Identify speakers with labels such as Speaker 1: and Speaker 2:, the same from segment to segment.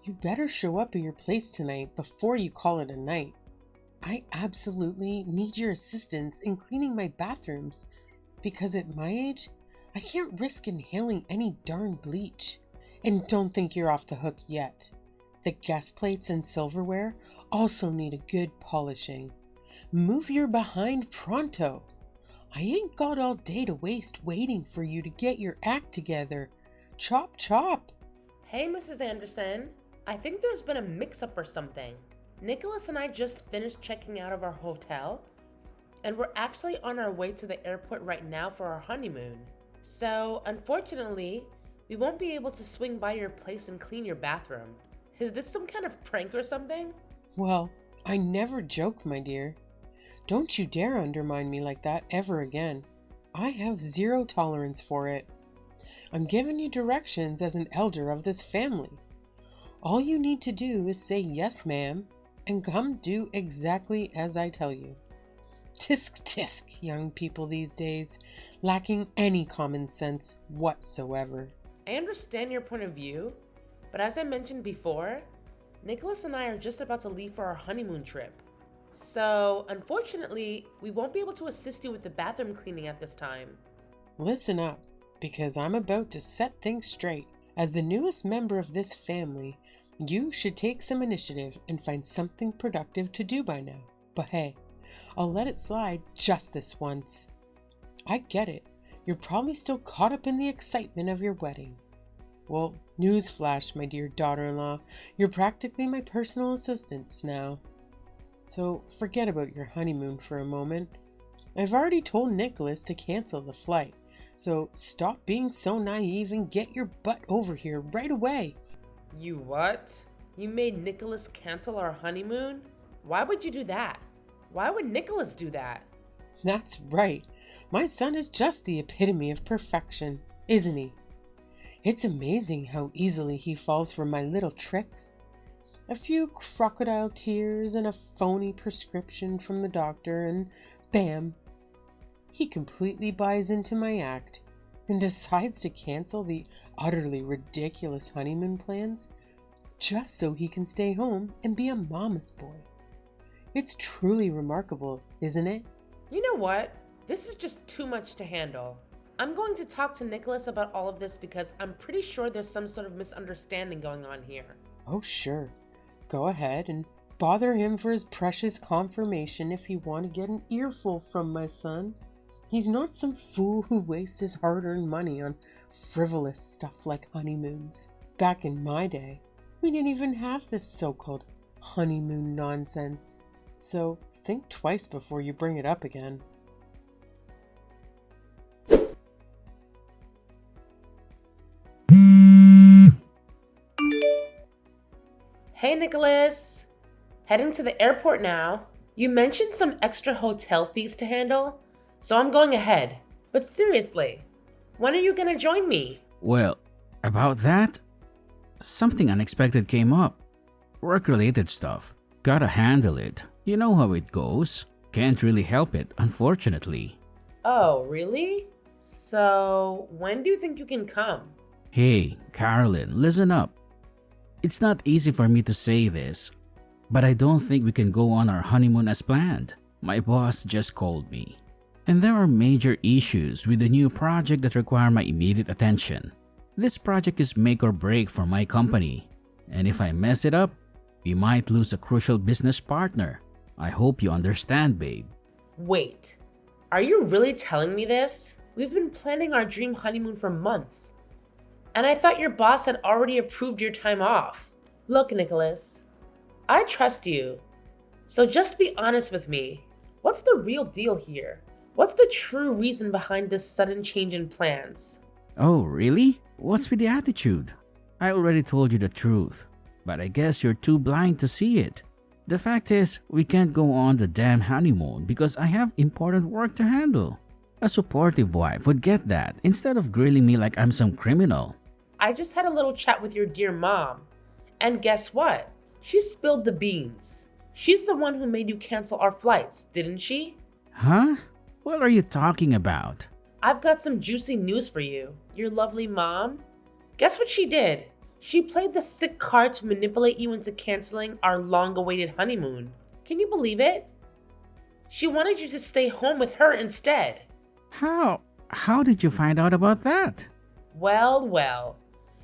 Speaker 1: You better show up at your place tonight before you call it a night. I absolutely need your assistance in cleaning my bathrooms because at my age, I can't risk inhaling any darn bleach. And don't think you're off the hook yet. The gas plates and silverware also need a good polishing. Move your behind pronto. I ain't got all day to waste waiting for you to get your act together. Chop chop.
Speaker 2: Hey, Mrs. Anderson. I think there's been a mix-up or something. Nicholas and I just finished checking out of our hotel, and we're actually on our way to the airport right now for our honeymoon. So, unfortunately, we won't be able to swing by your place and clean your bathroom. Is this some kind of prank or something?
Speaker 1: Well, I never joke, my dear. Don't you dare undermine me like that ever again. I have zero tolerance for it. I'm giving you directions as an elder of this family. All you need to do is say yes, ma'am, and come do exactly as I tell you. Tisk tisk, young people these days, lacking any common sense whatsoever.
Speaker 2: I understand your point of view, but as I mentioned before, Nicholas and I are just about to leave for our honeymoon trip. So, unfortunately, we won't be able to assist you with the bathroom cleaning at this time.
Speaker 1: Listen up, because I'm about to set things straight. As the newest member of this family, you should take some initiative and find something productive to do by now. But hey, I'll let it slide just this once. I get it. You're probably still caught up in the excitement of your wedding. Well, newsflash, my dear daughter-in-law, you're practically my personal assistant now. So forget about your honeymoon for a moment. I've already told Nicholas to cancel the flight, so stop being so naive and get your butt over here right away.
Speaker 2: You what? You made Nicholas cancel our honeymoon? Why would you do that? Why would Nicholas do that?
Speaker 1: That's right. My son is just the epitome of perfection, isn't he? It's amazing how easily he falls for my little tricks. A few crocodile tears and a phony prescription from the doctor, and bam! He completely buys into my act and decides to cancel the utterly ridiculous honeymoon plans just so he can stay home and be a mama's boy. It's truly remarkable, isn't it?
Speaker 2: You know what? This is just too much to handle. I'm going to talk to Nicholas about all of this because I'm pretty sure there's some sort of misunderstanding going on here.
Speaker 1: Oh, sure. Go ahead and bother him for his precious confirmation if you want to get an earful from my son. He's not some fool who wastes his hard-earned money on frivolous stuff like honeymoons. Back in my day, we didn't even have this so-called honeymoon nonsense. So think twice before you bring it up again.
Speaker 2: Hey, Nicholas. Heading to the airport now. You mentioned some extra hotel fees to handle, so I'm going ahead. But seriously, when are you gonna join me?
Speaker 3: Well, about that, something unexpected came up. Work-related stuff. Gotta handle it. You know how it goes. Can't really help it, unfortunately.
Speaker 2: Oh, really? So, when do you think you can come?
Speaker 3: Hey, Carolyn, listen up. It's not easy for me to say this, but I don't think we can go on our honeymoon as planned. My boss just called me. And there are major issues with the new project that require my immediate attention. This project is make or break for my company, and if I mess it up, we might lose a crucial business partner. I hope you understand, babe.
Speaker 2: Wait, are you really telling me this? We've been planning our dream honeymoon for months. And I thought your boss had already approved your time off. Look, Nicholas, I trust you. So just be honest with me. What's the real deal here? What's the true reason behind this sudden change in plans?
Speaker 3: Oh, really? What's with the attitude? I already told you the truth, but I guess you're too blind to see it. The fact is, we can't go on the damn honeymoon because I have important work to handle. A supportive wife would get that instead of grilling me like I'm some criminal.
Speaker 2: I just had a little chat with your dear mom. And guess what? She spilled the beans. She's the one who made you cancel our flights, didn't she?
Speaker 3: Huh? What are you talking about?
Speaker 2: I've got some juicy news for you. Your lovely mom? Guess what she did? She played the sick card to manipulate you into canceling our long-awaited honeymoon. Can you believe it? She wanted you to stay home with her instead.
Speaker 3: How did you find out about that?
Speaker 2: Well.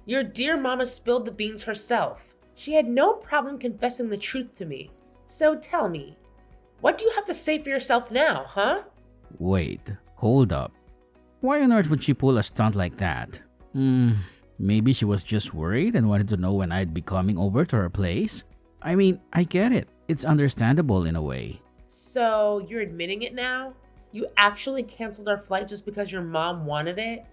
Speaker 2: Your dear mama spilled the beans herself. She had no problem confessing the truth to me. So tell me, what do you have to say for yourself now, huh?
Speaker 3: Wait, hold up. Why on earth would she pull a stunt like that? Maybe she was just worried and wanted to know when I'd be coming over to her place? I mean, I get it. It's understandable in a way.
Speaker 2: So you're admitting it now? You actually canceled our flight just because your mom wanted it?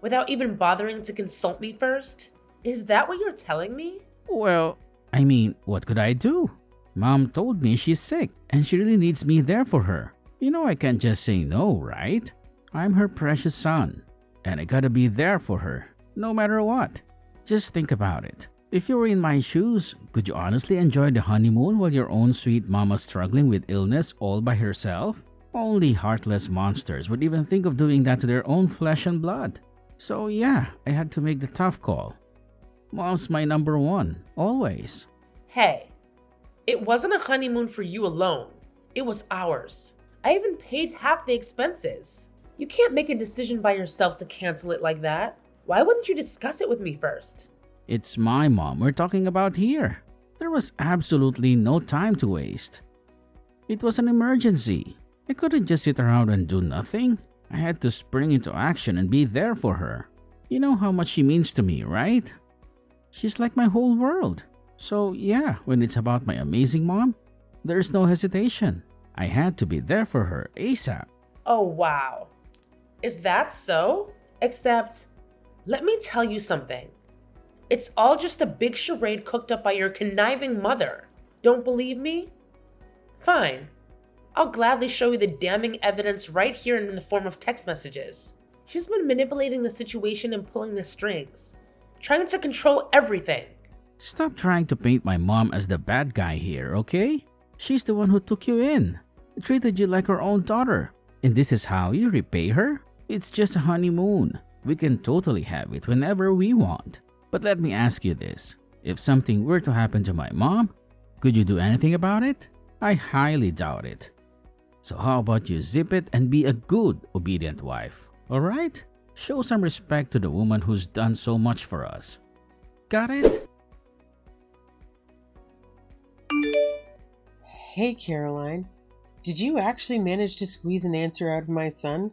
Speaker 2: Without even bothering to consult me first? Is that what you're telling me?
Speaker 3: Well, I mean, what could I do? Mom told me she's sick and she really needs me there for her. You know I can't just say no, right? I'm her precious son, and I gotta be there for her, no matter what. Just think about it. If you were in my shoes, could you honestly enjoy the honeymoon while your own sweet mama's struggling with illness all by herself? Only heartless monsters would even think of doing that to their own flesh and blood. So yeah, I had to make the tough call. Mom's my number one, always.
Speaker 2: Hey, it wasn't a honeymoon for you alone. It was ours. I even paid half the expenses. You can't make a decision by yourself to cancel it like that. Why wouldn't you discuss it with me first?
Speaker 3: It's my mom we're talking about here. There was absolutely no time to waste. It was an emergency. I couldn't just sit around and do nothing. I had to spring into action and be there for her. You know how much she means to me, right? She's like my whole world. So yeah, when it's about my amazing mom, there's no hesitation. I had to be there for her ASAP.
Speaker 2: Oh wow. Is that so? Except, let me tell you something. It's all just a big charade cooked up by your conniving mother. Don't believe me? Fine. I'll gladly show you the damning evidence right here in the form of text messages. She's been manipulating the situation and pulling the strings, trying to control everything.
Speaker 3: Stop trying to paint my mom as the bad guy here, okay? She's the one who took you in, treated you like her own daughter. And this is how you repay her? It's just a honeymoon. We can totally have it whenever we want. But let me ask you this. If something were to happen to my mom, could you do anything about it? I highly doubt it. So how about you zip it and be a good, obedient wife, alright? Show some respect to the woman who's done so much for us. Got it?
Speaker 1: Hey, Caroline. Did you actually manage to squeeze an answer out of my son?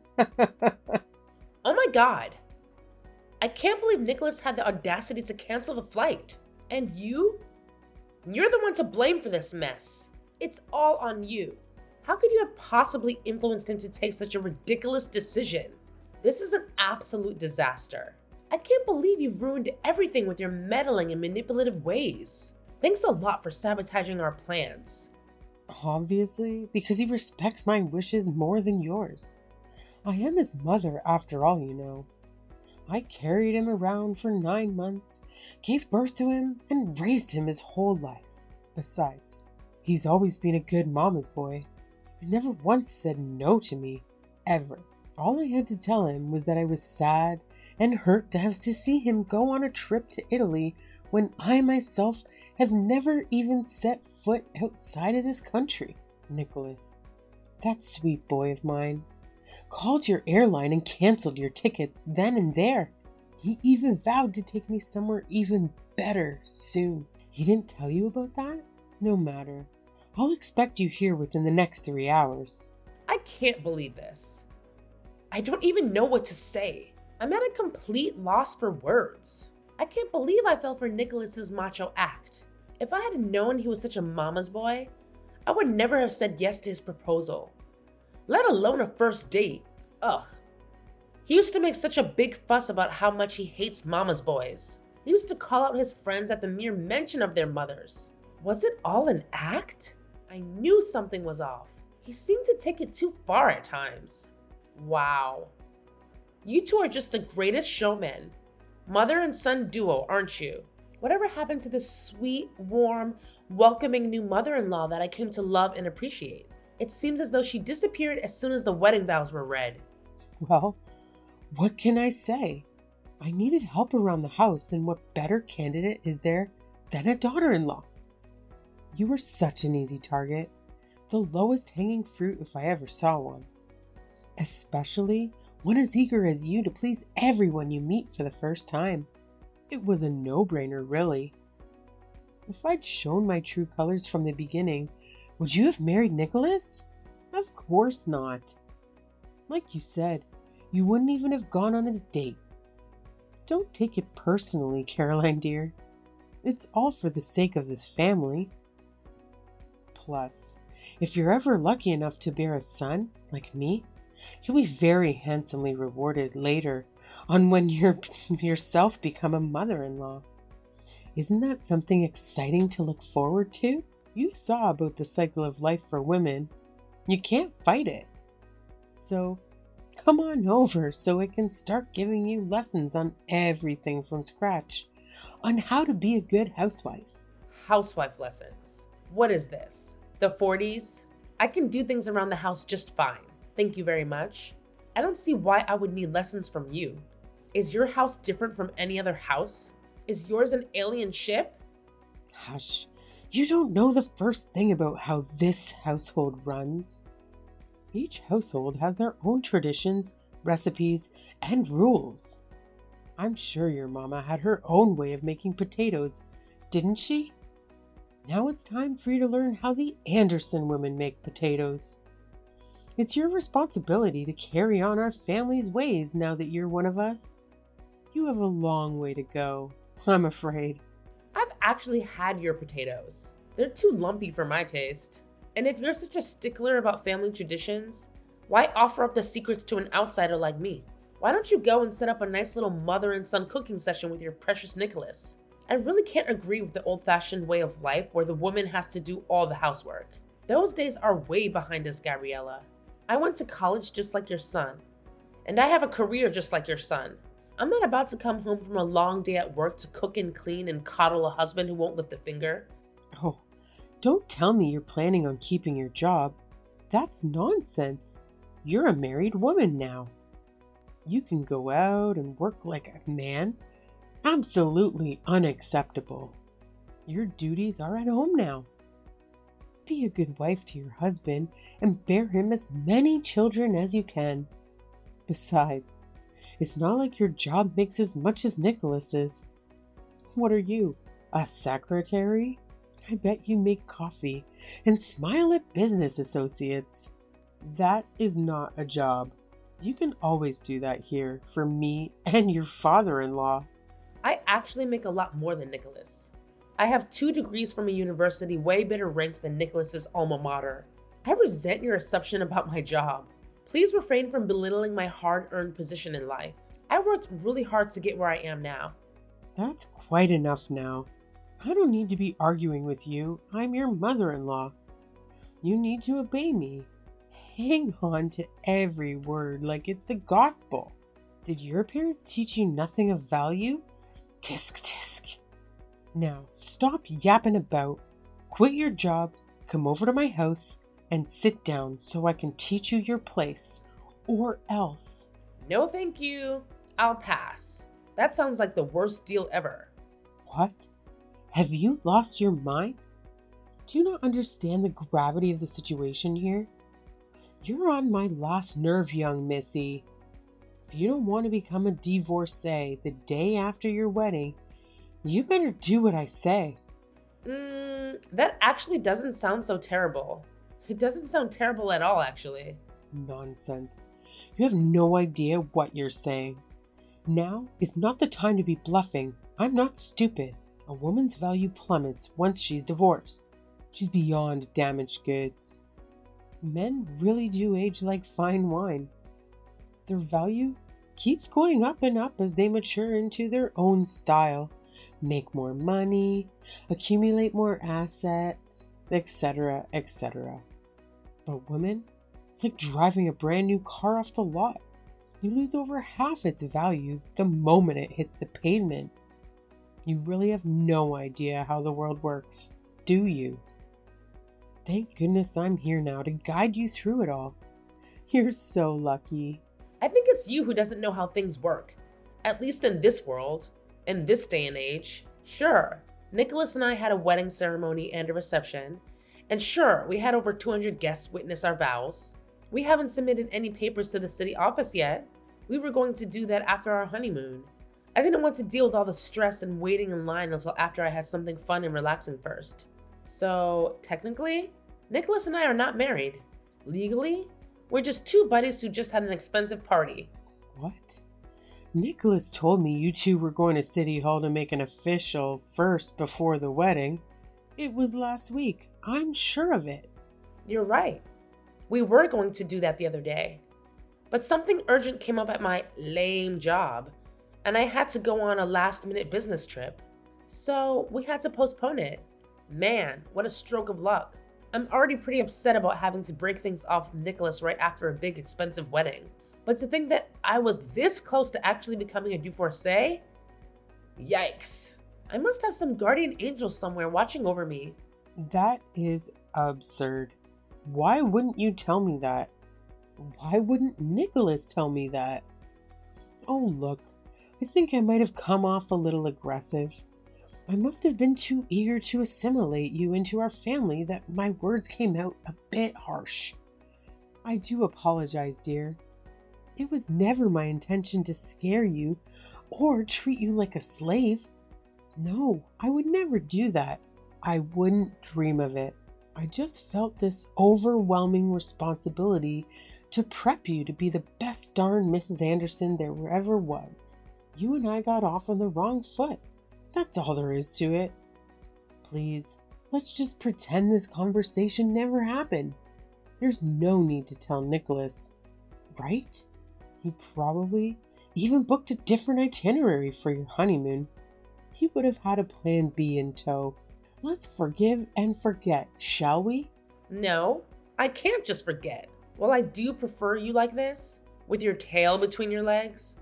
Speaker 2: Oh my god. I can't believe Nicholas had the audacity to cancel the flight. And you? You're the one to blame for this mess. It's all on you. How could you have possibly influenced him to take such a ridiculous decision? This is an absolute disaster. I can't believe you've ruined everything with your meddling and manipulative ways. Thanks a lot for sabotaging our plans.
Speaker 1: Obviously, because he respects my wishes more than yours. I am his mother after all, you know. I carried him around for 9 months, gave birth to him, and raised him his whole life. Besides, he's always been a good mama's boy. He's never once said no to me, ever. All I had to tell him was that I was sad and hurt to have to see him go on a trip to Italy when I myself have never even set foot outside of this country. Nicholas, that sweet boy of mine, called your airline and canceled your tickets then and there. He even vowed to take me somewhere even better soon. He didn't tell you about that? No matter. I'll expect you here within the next 3 hours.
Speaker 2: I can't believe this. I don't even know what to say. I'm at a complete loss for words. I can't believe I fell for Nicholas's macho act. If I had known he was such a mama's boy, I would never have said yes to his proposal, let alone a first date. Ugh. He used to make such a big fuss about how much he hates mama's boys. He used to call out his friends at the mere mention of their mothers. Was it all an act? I knew something was off. He seemed to take it too far at times. Wow. You two are just the greatest showmen. Mother and son duo, aren't you? Whatever happened to this sweet, warm, welcoming new mother-in-law that I came to love and appreciate? It seems as though she disappeared as soon as the wedding vows were read.
Speaker 1: Well, what can I say? I needed help around the house, and what better candidate is there than a daughter-in-law? You were such an easy target, the lowest hanging fruit if I ever saw one. Especially one as eager as you to please everyone you meet for the first time. It was a no-brainer, really. If I'd shown my true colors from the beginning, would you have married Nicholas? Of course not. Like you said, you wouldn't even have gone on a date. Don't take it personally, Caroline dear. It's all for the sake of this family. Plus, if you're ever lucky enough to bear a son, like me, you'll be very handsomely rewarded later on when you yourself become a mother-in-law. Isn't that something exciting to look forward to? You saw about the cycle of life for women. You can't fight it. So, come on over so I can start giving you lessons on everything from scratch, on how to be a good housewife.
Speaker 2: Housewife lessons. What is this? The 40s? I can do things around the house just fine. Thank you very much. I don't see why I would need lessons from you. Is your house different from any other house? Is yours an alien ship?
Speaker 1: Hush, you don't know the first thing about how this household runs. Each household has their own traditions, recipes, and rules. I'm sure your mama had her own way of making potatoes, didn't she? Now it's time for you to learn how the Anderson women make potatoes. It's your responsibility to carry on our family's ways now that you're one of us. You have a long way to go, I'm afraid.
Speaker 2: I've actually had your potatoes. They're too lumpy for my taste. And if you're such a stickler about family traditions, why offer up the secrets to an outsider like me? Why don't you go and set up a nice little mother and son cooking session with your precious Nicholas? I really can't agree with the old-fashioned way of life where the woman has to do all the housework. Those days are way behind us, Gabriella. I went to college just like your son, and I have a career just like your son. I'm not about to come home from a long day at work to cook and clean and coddle a husband who won't lift a finger.
Speaker 1: Oh, don't tell me you're planning on keeping your job. That's nonsense. You're a married woman now. You can go out and work like a man. Absolutely unacceptable. Your duties are at home now. Be a good wife to your husband and bear him as many children as you can. Besides, it's not like your job makes as much as Nicholas's. What are you, a secretary? I bet you make coffee and smile at business associates. That is not a job. You can always do that here for me and your father-in-law.
Speaker 2: I actually make a lot more than Nicholas. I have 2 degrees from a university way better ranked than Nicholas's alma mater. I resent your assumption about my job. Please refrain from belittling my hard-earned position in life. I worked really hard to get where I am now.
Speaker 1: That's quite enough now. I don't need to be arguing with you. I'm your mother-in-law. You need to obey me. Hang on to every word like it's the gospel. Did your parents teach you nothing of value? Tisk tisk. Now, stop yapping about. Quit your job, come over to my house, and sit down so I can teach you your place. Or else.
Speaker 2: No thank you. I'll pass. That sounds like the worst deal ever.
Speaker 1: What? Have you lost your mind? Do you not understand the gravity of the situation here? You're on my last nerve, young missy. If you don't want to become a divorcee the day after your wedding, you better do what I say.
Speaker 2: That actually doesn't sound so terrible. It doesn't sound terrible at all, actually.
Speaker 1: Nonsense. You have no idea what you're saying. Now is not the time to be bluffing. I'm not stupid. A woman's value plummets once she's divorced. She's beyond damaged goods. Men really do age like fine wine. Their value keeps going up and up as they mature into their own style, make more money, accumulate more assets, etc., etc. But women, it's like driving a brand new car off the lot. You lose over half its value the moment it hits the pavement. You really have no idea how the world works, do you? Thank goodness I'm here now to guide you through it all. You're so lucky.
Speaker 2: I think it's you who doesn't know how things work. At least in this world, in this day and age. Sure, Nicholas and I had a wedding ceremony and a reception. And sure, we had over 200 guests witness our vows. We haven't submitted any papers to the city office yet. We were going to do that after our honeymoon. I didn't want to deal with all the stress and waiting in line until after I had something fun and relaxing first. So, technically, Nicholas and I are not married. Legally, we're just two buddies who just had an expensive party.
Speaker 1: What? Nicholas told me you two were going to City Hall to make an official first before the wedding. It was last week. I'm sure of it.
Speaker 2: You're right. We were going to do that the other day. But something urgent came up at my lame job, and I had to go on a last-minute business trip. So we had to postpone it. Man, what a stroke of luck. I'm already pretty upset about having to break things off with Nicholas right after a big expensive wedding. But to think that I was this close to actually becoming a divorcee? Yikes. I must have some guardian angel somewhere watching over me.
Speaker 1: That is absurd. Why wouldn't you tell me that? Why wouldn't Nicholas tell me that? Oh, look, I think I might have come off a little aggressive. I must have been too eager to assimilate you into our family that my words came out a bit harsh. I do apologize, dear. It was never my intention to scare you or treat you like a slave. No, I would never do that. I wouldn't dream of it. I just felt this overwhelming responsibility to prep you to be the best darn Mrs. Anderson there ever was. You and I got off on the wrong foot. That's all there is to it. Please, let's just pretend this conversation never happened. There's no need to tell Nicholas, right? He probably even booked a different itinerary for your honeymoon. He would have had a plan B in tow. Let's forgive and forget, shall we?
Speaker 2: No, I can't just forget. While I do prefer you like this, with your tail between your legs,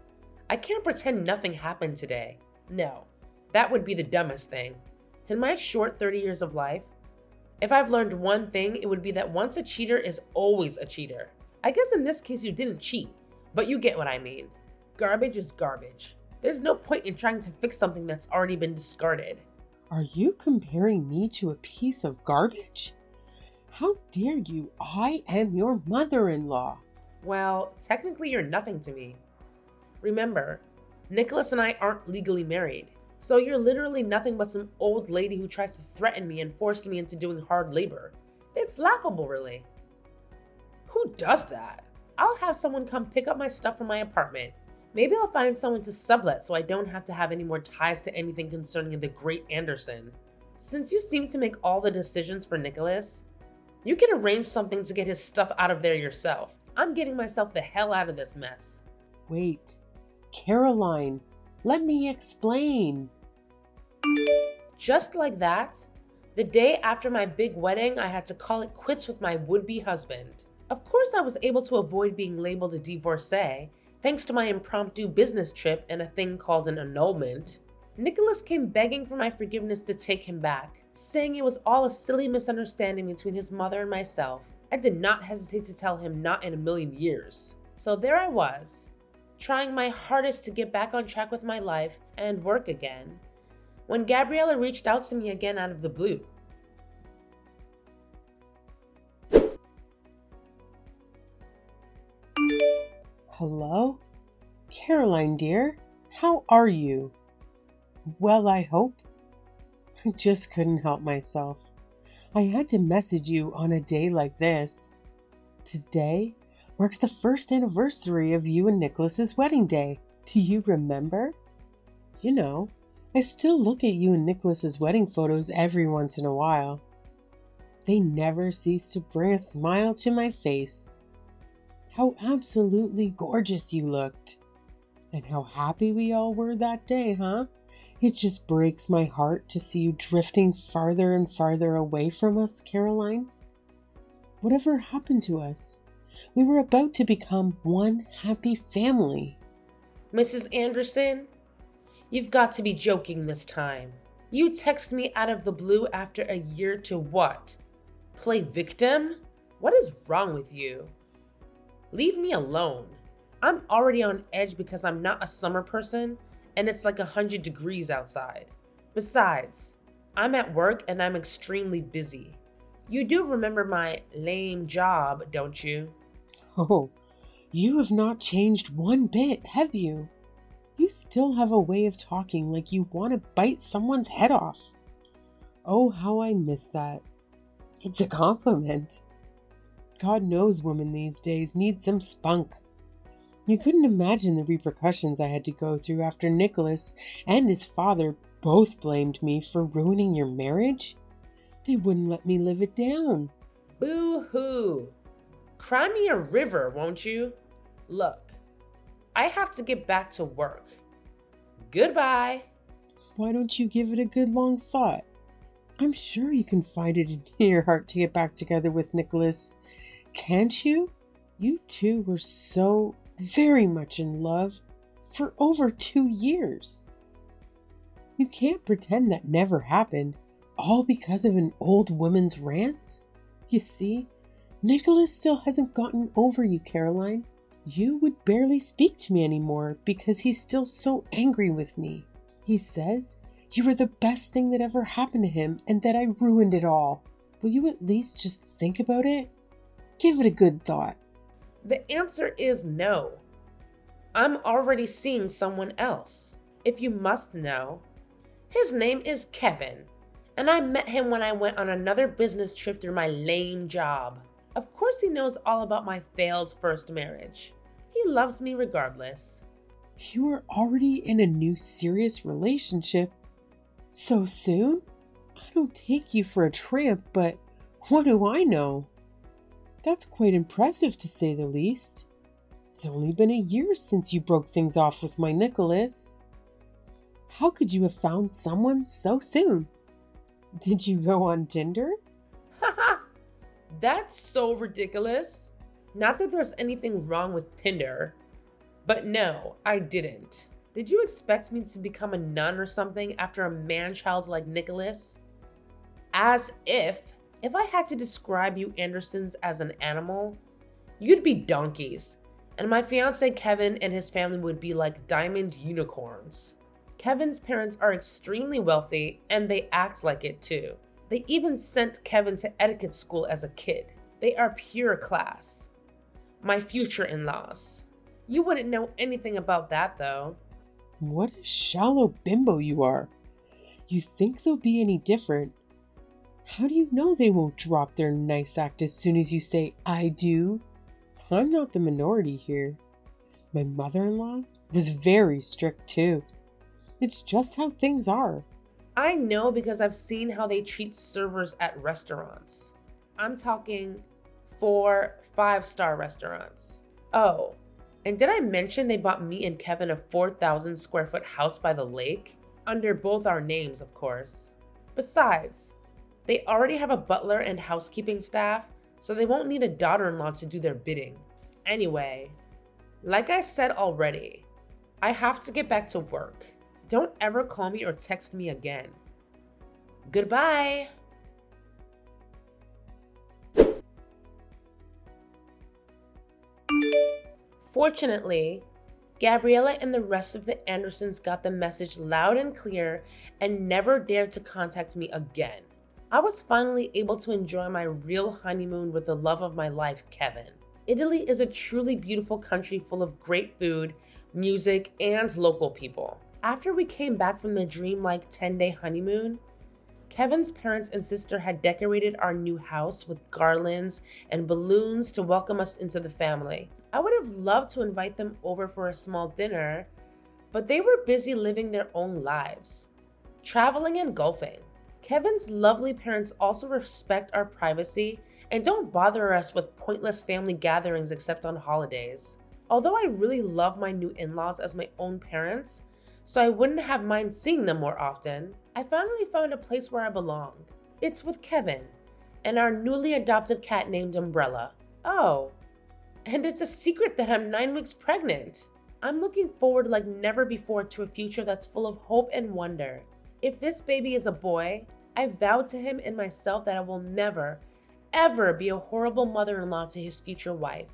Speaker 2: I can't pretend nothing happened today. No, that would be the dumbest thing. In my short 30 years of life, if I've learned one thing, it would be that once a cheater is always a cheater. I guess in this case you didn't cheat, but you get what I mean. Garbage is garbage. There's no point in trying to fix something that's already been discarded.
Speaker 1: Are you comparing me to a piece of garbage? How dare you? I am your mother-in-law.
Speaker 2: Well, technically you're nothing to me. Remember, Nicholas and I aren't legally married, so you're literally nothing but some old lady who tries to threaten me and forced me into doing hard labor. It's laughable, really. Who does that? I'll have someone come pick up my stuff from my apartment. Maybe I'll find someone to sublet so I don't have to have any more ties to anything concerning the great Anderson. Since you seem to make all the decisions for Nicholas, you can arrange something to get his stuff out of there yourself. I'm getting myself the hell out of this mess.
Speaker 1: Wait, Caroline, let me explain.
Speaker 2: Just like that, the day after my big wedding, I had to call it quits with my would-be husband. Of course, I was able to avoid being labeled a divorcee, thanks to my impromptu business trip and a thing called an annulment. Nicholas came begging for my forgiveness to take him back, saying it was all a silly misunderstanding between his mother and myself. I did not hesitate to tell him not in a million years. So there I was, trying my hardest to get back on track with my life and work again, when Gabriella reached out to me again out of the blue.
Speaker 1: Hello? Caroline, dear, how are you? Well, I hope. I just couldn't help myself. I had to message you on a day like this. Today marks the first anniversary of you and Nicholas's wedding day. Do you remember? You know, I still look at you and Nicholas's wedding photos every once in a while. They never cease to bring a smile to my face. How absolutely gorgeous you looked. And how happy we all were that day, huh? It just breaks my heart to see you drifting farther and farther away from us, Caroline. Whatever happened to us? We were about to become one happy family.
Speaker 2: Mrs. Anderson, you've got to be joking this time. You text me out of the blue after a year to what? Play victim? What is wrong with you? Leave me alone. I'm already on edge because I'm not a summer person and it's like 100 degrees outside. Besides, I'm at work and I'm extremely busy. You do remember my lame job, don't you?
Speaker 1: Oh, you have not changed one bit, have you? You still have a way of talking like you want to bite someone's head off. Oh, how I miss that. It's a compliment. God knows women these days need some spunk. You couldn't imagine the repercussions I had to go through after Nicholas and his father both blamed me for ruining your marriage. They wouldn't let me live it down.
Speaker 2: Boo-hoo. Cry me a river, won't you? Look, I have to get back to work. Goodbye.
Speaker 1: Why don't you give it a good long thought? I'm sure you can find it in your heart to get back together with Nicholas. Can't you? You two were so very much in love for over 2 years. You can't pretend that never happened, all because of an old woman's rants. You see, Nicholas still hasn't gotten over you, Caroline. You would barely speak to me anymore because he's still so angry with me. He says you were the best thing that ever happened to him and that I ruined it all. Will you at least just think about it? Give it a good thought.
Speaker 2: The answer is no. I'm already seeing someone else. If you must know, his name is Kevin, and I met him when I went on another business trip through my lame job. Of course he knows all about my failed first marriage. He loves me regardless.
Speaker 1: You are already in a new serious relationship? So soon? I don't take you for a tramp, but what do I know? That's quite impressive to say the least. It's only been a year since you broke things off with my Nicholas. How could you have found someone so soon? Did you go on Tinder?
Speaker 2: Haha, that's so ridiculous. Not that there's anything wrong with Tinder, but no, I didn't. Did you expect me to become a nun or something after a man-child like Nicholas? As if I had to describe you Andersons as an animal, you'd be donkeys, and my fiance Kevin and his family would be like diamond unicorns. Kevin's parents are extremely wealthy, and they act like it too. They even sent Kevin to etiquette school as a kid. They are pure class. My future in-laws. You wouldn't know anything about that though.
Speaker 1: What a shallow bimbo you are. You think they'll be any different? How do you know they won't drop their nice act as soon as you say, I do? I'm not the minority here. My mother-in-law was very strict too. It's just how things are.
Speaker 2: I know because I've seen how they treat servers at restaurants. I'm talking 4-5-star restaurants. Oh, and did I mention they bought me and Kevin a 4,000 square foot house by the lake? Under both our names, of course. Besides, they already have a butler and housekeeping staff, so they won't need a daughter-in-law to do their bidding. Anyway, like I said already, I have to get back to work. Don't ever call me or text me again. Goodbye. Fortunately, Gabriella and the rest of the Andersons got the message loud and clear and never dared to contact me again. I was finally able to enjoy my real honeymoon with the love of my life, Kevin. Italy is a truly beautiful country full of great food, music, and local people. After we came back from the dreamlike 10-day honeymoon, Kevin's parents and sister had decorated our new house with garlands and balloons to welcome us into the family. I would have loved to invite them over for a small dinner, but they were busy living their own lives, traveling and golfing. Kevin's lovely parents also respect our privacy and don't bother us with pointless family gatherings except on holidays. Although I really love my new in-laws as my own parents, so I wouldn't have mind seeing them more often, I finally found a place where I belong. It's with Kevin and our newly adopted cat named Umbrella. Oh, and it's a secret that I'm 9 weeks pregnant. I'm looking forward like never before to a future that's full of hope and wonder. If this baby is a boy, I vowed to him and myself that I will never, ever be a horrible mother-in-law to his future wife.